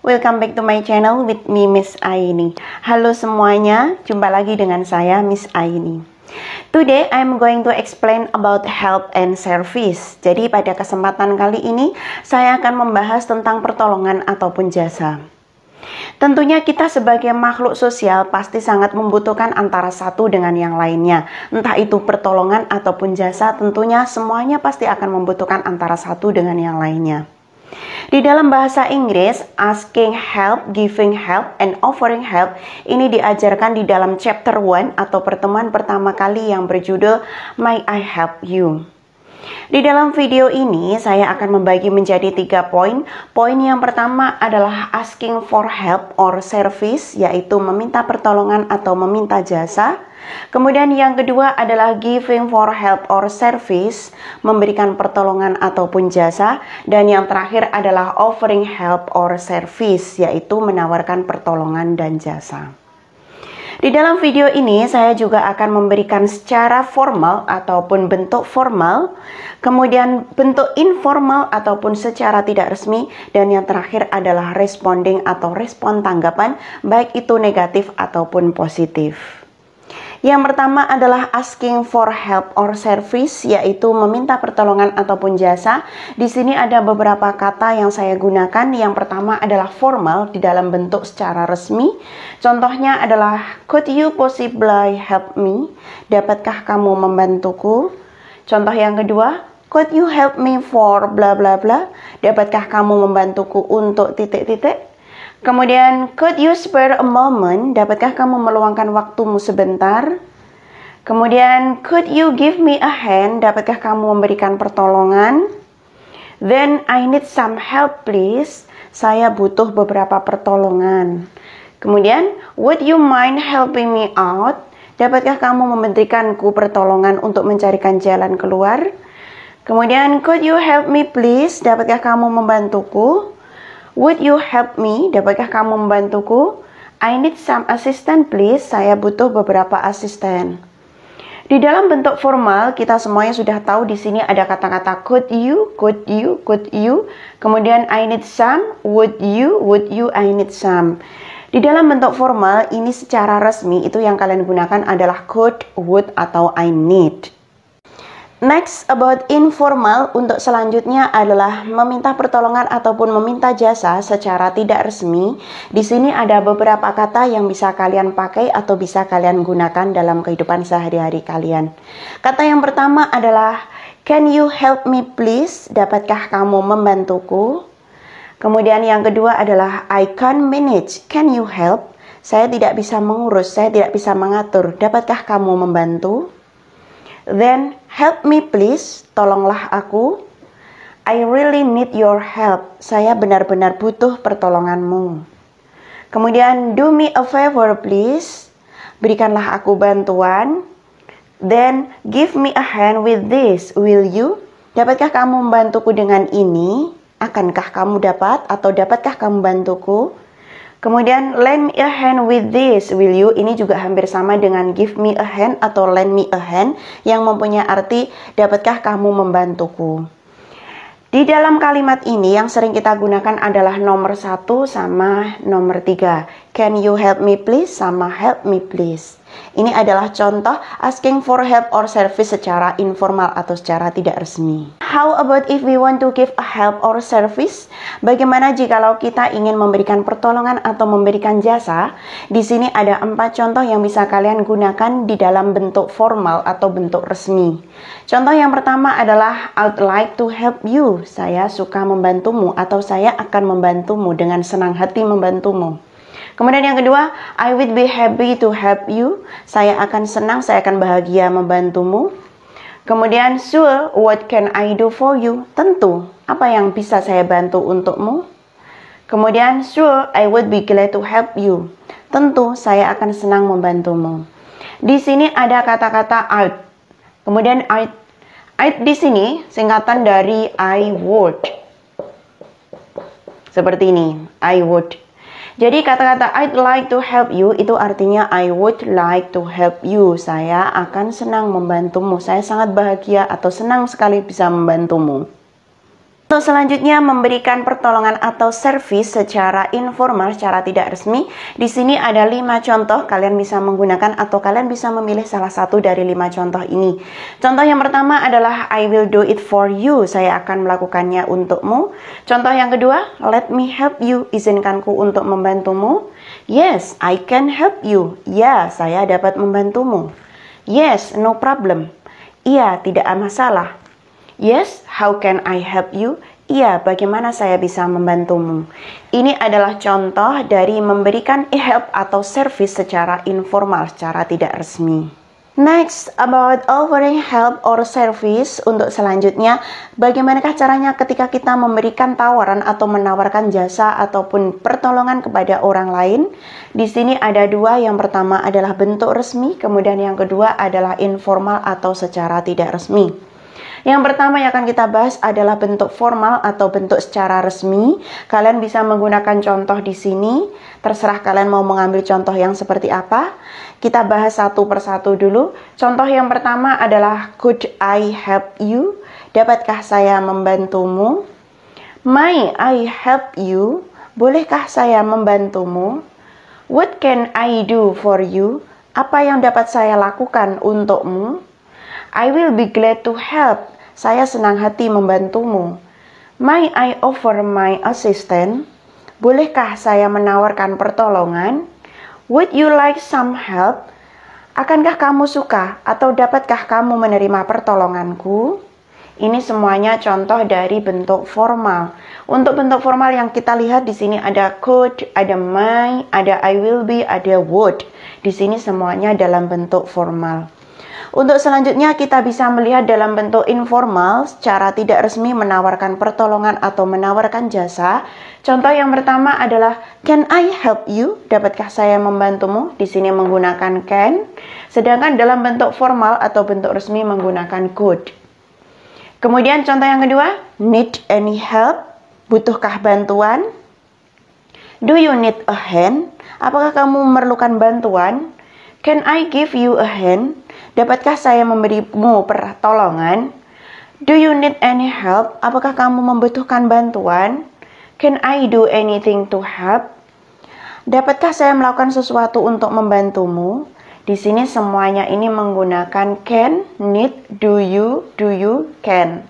Welcome back to my channel with me, Miss Aini. Halo semuanya, jumpa lagi dengan saya, Miss Aini. Today, I'm going to explain about help and service. Jadi pada kesempatan kali ini, saya akan membahas tentang pertolongan ataupun jasa. Tentunya kita sebagai makhluk sosial pasti sangat membutuhkan antara satu dengan yang lainnya. Entah itu pertolongan ataupun jasa, tentunya semuanya pasti akan membutuhkan antara satu dengan yang lainnya. Di dalam bahasa Inggris, asking help, giving help, and offering help ini diajarkan di dalam chapter 1 atau pertemuan pertama kali yang berjudul May I Help You. Di dalam video ini, saya akan membagi menjadi 3 poin. Poin yang pertama adalah asking for help or service, yaitu meminta pertolongan atau meminta jasa. Kemudian yang kedua adalah giving for help or service, memberikan pertolongan ataupun jasa. Dan yang terakhir adalah offering help or service, yaitu menawarkan pertolongan dan jasa. Di dalam video ini saya juga akan memberikan secara formal ataupun bentuk formal, kemudian bentuk informal ataupun secara tidak resmi, dan yang terakhir adalah responding atau respon tanggapan, baik itu negatif ataupun positif. Yang pertama adalah asking for help or service, yaitu meminta pertolongan ataupun jasa. Di sini ada beberapa kata yang saya gunakan. Yang pertama adalah formal di dalam bentuk secara resmi. Contohnya adalah could you possibly help me? Dapatkah kamu membantuku? Contoh yang kedua, could you help me for bla bla bla? Dapatkah kamu membantuku untuk titik-titik? Kemudian, could you spare a moment? Dapatkah kamu meluangkan waktumu sebentar? Kemudian, could you give me a hand? Dapatkah kamu memberikan pertolongan? Then, I need some help please. Saya butuh beberapa pertolongan. Kemudian, would you mind helping me out? Dapatkah kamu memberikanku pertolongan untuk mencarikan jalan keluar? Kemudian, could you help me please? Dapatkah kamu membantuku? Would you help me? Dapatkah kamu membantuku? I need some assistant please. Saya butuh beberapa asisten. Di dalam bentuk formal, kita semuanya sudah tahu di sini ada kata-kata could you, could you, could you. Kemudian I need some, would you, I need some. Di dalam bentuk formal, ini secara resmi itu yang kalian gunakan adalah could, would, atau I need. Next, about informal, untuk selanjutnya adalah meminta pertolongan ataupun meminta jasa secara tidak resmi. Di sini ada beberapa kata yang bisa kalian pakai atau bisa kalian gunakan dalam kehidupan sehari-hari kalian. Kata yang pertama adalah can you help me please? Dapatkah kamu membantuku? Kemudian yang kedua adalah I can't manage, can you help? Saya tidak bisa mengurus, saya tidak bisa mengatur. Dapatkah kamu membantu? Then, help me please, tolonglah aku. I really need your help, saya benar-benar butuh pertolonganmu. Kemudian, do me a favor please, berikanlah aku bantuan. Then, give me a hand with this, will you? Dapatkah kamu membantuku dengan ini? Akankah kamu dapat atau dapatkah kamu bantuku? Kemudian, lend me a hand with this, will you? Ini juga hampir sama dengan give me a hand atau lend me a hand yang mempunyai arti dapatkah kamu membantuku. Di dalam kalimat ini yang sering kita gunakan adalah nomor 1 sama nomor 3. Can you help me please sama help me please. Ini adalah contoh asking for help or service secara informal atau secara tidak resmi. How about if we want to give a help or service? Bagaimana jikalau kita ingin memberikan pertolongan atau memberikan jasa? Di sini ada 4 contoh yang bisa kalian gunakan di dalam bentuk formal atau bentuk resmi. Contoh yang pertama adalah I'd like to help you. Saya suka membantumu atau saya akan membantumu, dengan senang hati membantumu. Kemudian yang kedua, I would be happy to help you. Saya akan senang, saya akan bahagia membantumu. Kemudian, sure, what can I do for you? Tentu, apa yang bisa saya bantu untukmu? Kemudian, sure, I would be glad to help you. Tentu, saya akan senang membantumu. Di sini ada kata-kata I'd. Kemudian I'd di sini singkatan dari I would. Seperti ini, I would. Jadi kata-kata I'd like to help you itu artinya I would like to help you. Saya akan senang membantumu. Saya sangat bahagia atau senang sekali bisa membantumu. Untuk selanjutnya memberikan pertolongan atau servis secara informal, secara tidak resmi. Di sini ada 5 contoh, kalian bisa menggunakan atau kalian bisa memilih salah satu dari 5 contoh ini. Contoh yang pertama adalah I will do it for you, saya akan melakukannya untukmu. Contoh yang kedua, let me help you, izinkanku untuk membantumu. Yes, I can help you, ya, saya dapat membantumu. Yes, no problem, iya, tidak masalah. Yes, how can I help you? Iya, bagaimana saya bisa membantumu? Ini adalah contoh dari memberikan help atau service secara informal, secara tidak resmi. Next, about offering help or service. Untuk selanjutnya, bagaimanakah caranya ketika kita memberikan tawaran atau menawarkan jasa ataupun pertolongan kepada orang lain? Di sini ada 2, yang pertama adalah bentuk resmi, kemudian yang kedua adalah informal atau secara tidak resmi. Yang pertama yang akan kita bahas adalah bentuk formal atau bentuk secara resmi. Kalian bisa menggunakan contoh di sini. Terserah kalian mau mengambil contoh yang seperti apa. Kita bahas satu persatu dulu. Contoh yang pertama adalah could I help you? Dapatkah saya membantumu? May I help you? Bolehkah saya membantumu? What can I do for you? Apa yang dapat saya lakukan untukmu? I will be glad to help. Saya senang hati membantumu. May I offer my assistance? Bolehkah saya menawarkan pertolongan? Would you like some help? Akankah kamu suka atau dapatkah kamu menerima pertolonganku? Ini semuanya contoh dari bentuk formal. Untuk bentuk formal yang kita lihat di sini ada could, ada may, ada I will be, ada would. Di sini semuanya dalam bentuk formal. Untuk selanjutnya kita bisa melihat dalam bentuk informal, secara tidak resmi menawarkan pertolongan atau menawarkan jasa. Contoh yang pertama adalah can I help you? Dapatkah saya membantumu? Di sini menggunakan can. Sedangkan dalam bentuk formal atau bentuk resmi menggunakan could. Kemudian contoh yang kedua, need any help? Butuhkah bantuan? Do you need a hand? Apakah kamu memerlukan bantuan? Can I give you a hand? Dapatkah saya memberimu pertolongan? Do you need any help? Apakah kamu membutuhkan bantuan? Can I do anything to help? Dapatkah saya melakukan sesuatu untuk membantumu? Di sini semuanya ini menggunakan can, need, do you, can.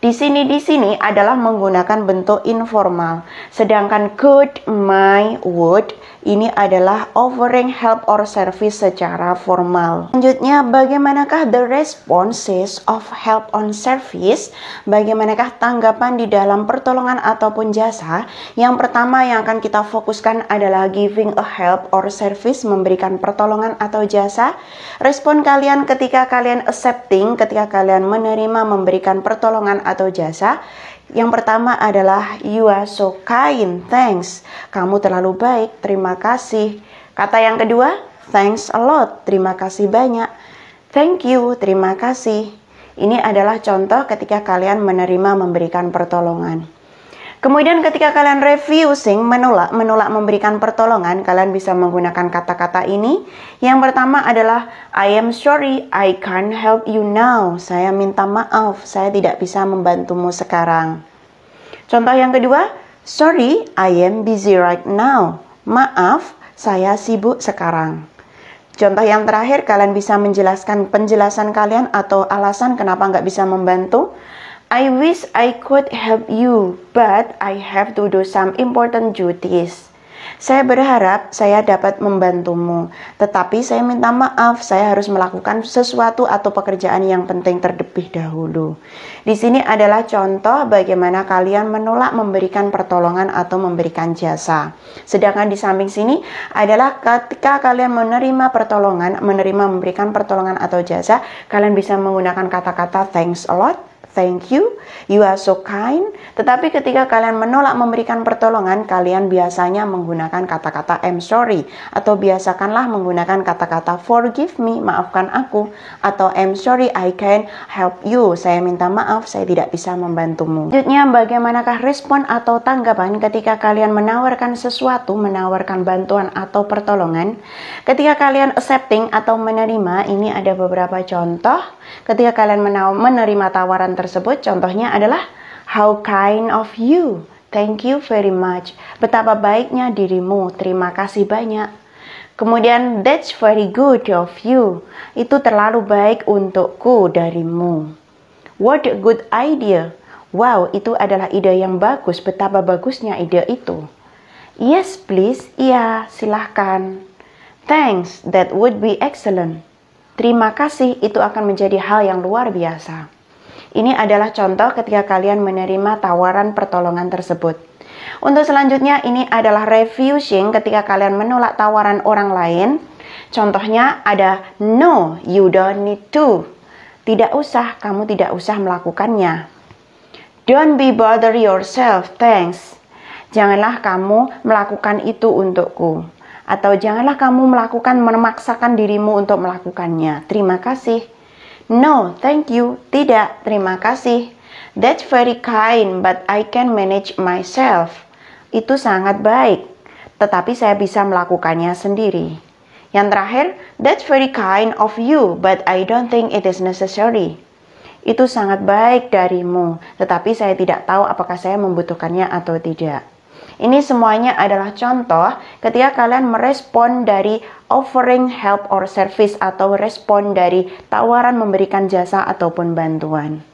Di sini adalah menggunakan bentuk informal. Sedangkan could, may, would ini adalah offering help or service secara formal. Selanjutnya, bagaimanakah the responses of help on service? Bagaimanakah tanggapan di dalam pertolongan ataupun jasa? Yang pertama yang akan kita fokuskan adalah giving a help or service, memberikan pertolongan atau jasa. Respon kalian ketika kalian accepting, ketika kalian menerima memberikan pertolongan atau jasa. Yang pertama adalah you are so kind, thanks. Kamu terlalu baik, terima kasih. Kata yang kedua, thanks a lot, terima kasih banyak. Thank you, terima kasih. Ini adalah contoh ketika kalian menerima memberikan pertolongan. Kemudian ketika kalian refusing, menolak memberikan pertolongan, kalian bisa menggunakan kata-kata ini. Yang pertama adalah I am sorry, I can't help you now. Saya minta maaf, saya tidak bisa membantumu sekarang. Contoh yang kedua, sorry, I am busy right now. Maaf, saya sibuk sekarang. Contoh yang terakhir, kalian bisa menjelaskan penjelasan kalian atau alasan kenapa nggak bisa membantu. I wish I could help you, but I have to do some important duties. Saya berharap saya dapat membantumu, tetapi saya minta maaf, saya harus melakukan sesuatu atau pekerjaan yang penting terlebih dahulu. Di sini adalah contoh bagaimana kalian menolak memberikan pertolongan atau memberikan jasa. Sedangkan di samping sini adalah ketika kalian menerima pertolongan, memberikan pertolongan atau jasa, kalian bisa menggunakan kata-kata thanks a lot, thank you, you are so kind. Tetapi ketika kalian menolak memberikan pertolongan, kalian biasanya menggunakan kata-kata I'm sorry. Atau biasakanlah menggunakan kata-kata forgive me, maafkan aku. Atau I'm sorry, I can't help you. Saya minta maaf, saya tidak bisa membantumu. Selanjutnya, bagaimanakah respon atau tanggapan ketika kalian menawarkan sesuatu, menawarkan bantuan atau pertolongan? Ketika kalian accepting atau menerima, ini ada beberapa contoh. Ketika kalian menerima tawaran tersebut, contohnya adalah How kind of you. Thank you very much. Betapa baiknya dirimu. Terima kasih banyak. Kemudian, that's very good of you. Itu terlalu baik untukku darimu. What a good idea. Wow, itu adalah ide yang bagus. Betapa bagusnya ide itu. Yes, please. Iya, silahkan. Thanks, that would be excellent. Terima kasih, itu akan menjadi hal yang luar biasa. Ini adalah contoh ketika kalian menerima tawaran pertolongan tersebut. Untuk selanjutnya, ini adalah refusing ketika kalian menolak tawaran orang lain. Contohnya ada no, you don't need to. Tidak usah, kamu tidak usah melakukannya. Don't be bother yourself, thanks. Janganlah kamu melakukan itu untukku. Atau janganlah kamu memaksakan dirimu untuk melakukannya. Terima kasih. No, thank you. Tidak, terima kasih. That's very kind, but I can manage myself. Itu sangat baik, tetapi saya bisa melakukannya sendiri. Yang terakhir, that's very kind of you, but I don't think it is necessary. Itu sangat baik darimu, tetapi saya tidak tahu apakah saya membutuhkannya atau tidak. Ini semuanya adalah contoh ketika kalian merespon dari offering help or service atau respon dari tawaran memberikan jasa ataupun bantuan.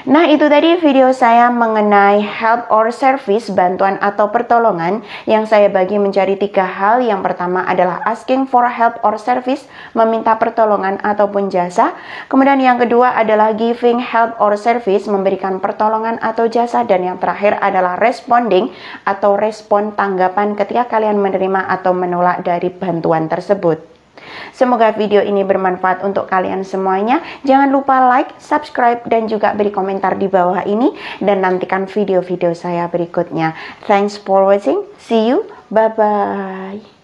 Nah, itu tadi video saya mengenai help or service, bantuan atau pertolongan, yang saya bagi menjadi 3 hal. Yang pertama adalah asking for help or service, meminta pertolongan ataupun jasa. Kemudian yang kedua adalah giving help or service, memberikan pertolongan atau jasa. Dan yang terakhir adalah responding atau respon tanggapan ketika kalian menerima atau menolak dari bantuan tersebut. Semoga video ini bermanfaat untuk kalian semuanya. Jangan lupa like, subscribe, dan juga beri komentar di bawah ini. Dan nantikan video-video saya berikutnya. Thanks for watching. See you. Bye-bye.